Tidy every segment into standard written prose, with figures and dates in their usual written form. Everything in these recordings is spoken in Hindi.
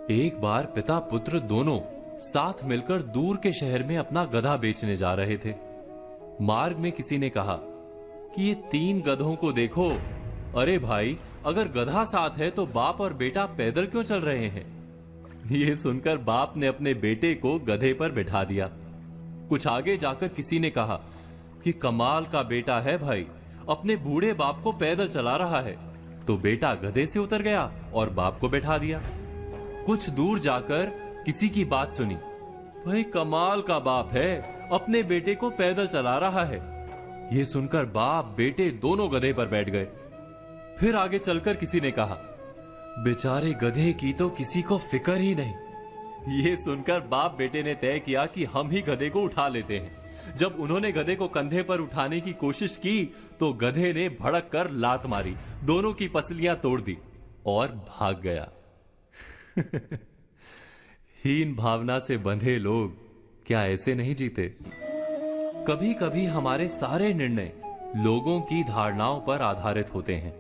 एक बार पिता पुत्र दोनों साथ मिलकर दूर के शहर में अपना गधा बेचने जा रहे थे। मार्ग में किसी ने कहा कि ये 3 गधों को देखो। अरे भाई, अगर गधा साथ है तो बाप और बेटा पैदल क्यों चल रहे हैं? ये सुनकर बाप ने अपने बेटे को गधे पर बिठा दिया। कुछ आगे जाकर किसी ने कहा कि कमाल का बेटा है भाई, अपने बूढ़े बाप को पैदल चला रहा है। तो बेटा गधे से उतर गया और बाप को बैठा दिया। कुछ दूर जाकर किसी की बात सुनी, भाई कमाल का बाप है, अपने बेटे को पैदल चला रहा है। यह सुनकर बाप बेटे दोनों गधे पर बैठ गए। फिर आगे चलकर किसी ने कहा, बेचारे गधे की तो किसी को फिक्र ही नहीं। यह सुनकर बाप बेटे ने तय किया कि हम ही गधे को उठा लेते हैं। जब उन्होंने गधे को कंधे पर उठाने की कोशिश की तो गधे ने भड़क कर लात मारी, दोनों की पसलियां तोड़ दी और भाग गया। हीन भावना से बंधे लोग क्या ऐसे नहीं जीते? कभी कभी हमारे सारे निर्णय लोगों की धारणाओं पर आधारित होते हैं।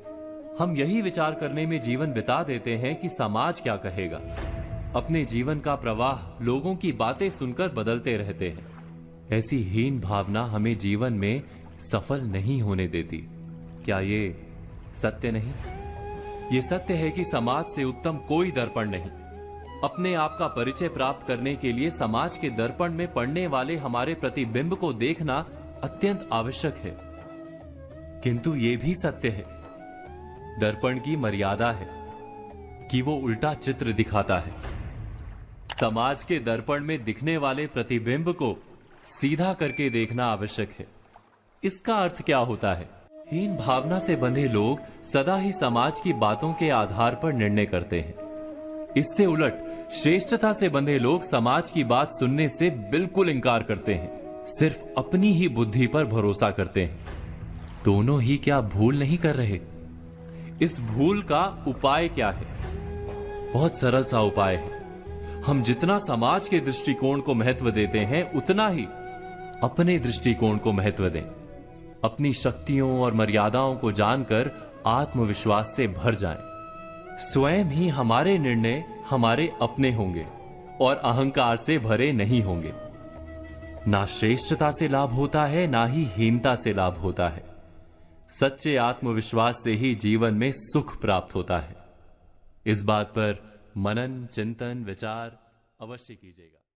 हम यही विचार करने में जीवन बिता देते हैं कि समाज क्या कहेगा। अपने जीवन का प्रवाह लोगों की बातें सुनकर बदलते रहते हैं। ऐसी हीन भावना हमें जीवन में सफल नहीं होने देती। क्या ये सत्य नहीं? ये सत्य है कि समाज से उत्तम कोई दर्पण नहीं। अपने आप का परिचय प्राप्त करने के लिए समाज के दर्पण में पड़ने वाले हमारे प्रतिबिंब को देखना अत्यंत आवश्यक है। किंतु यह भी सत्य है, दर्पण की मर्यादा है कि वो उल्टा चित्र दिखाता है। समाज के दर्पण में दिखने वाले प्रतिबिंब को सीधा करके देखना आवश्यक है। इसका अर्थ क्या होता है? हीन भावना से बंधे लोग सदा ही समाज की बातों के आधार पर निर्णय करते हैं। इससे उलट श्रेष्ठता से बंधे लोग समाज की बात सुनने से बिल्कुल इनकार करते हैं, सिर्फ अपनी ही बुद्धि पर भरोसा करते हैं। दोनों ही क्या भूल नहीं कर रहे? इस भूल का उपाय क्या है? बहुत सरल सा उपाय है। हम जितना समाज के दृष्टिकोण को महत्व देते हैं, उतना ही अपने दृष्टिकोण को महत्व दें। अपनी शक्तियों और मर्यादाओं को जानकर आत्मविश्वास से भर जाएं। स्वयं ही हमारे निर्णय हमारे अपने होंगे और अहंकार से भरे नहीं होंगे। ना श्रेष्ठता से लाभ होता है, ना ही हीनता से लाभ होता है। सच्चे आत्मविश्वास से ही जीवन में सुख प्राप्त होता है। इस बात पर मनन, चिंतन, विचार अवश्य कीजिएगा।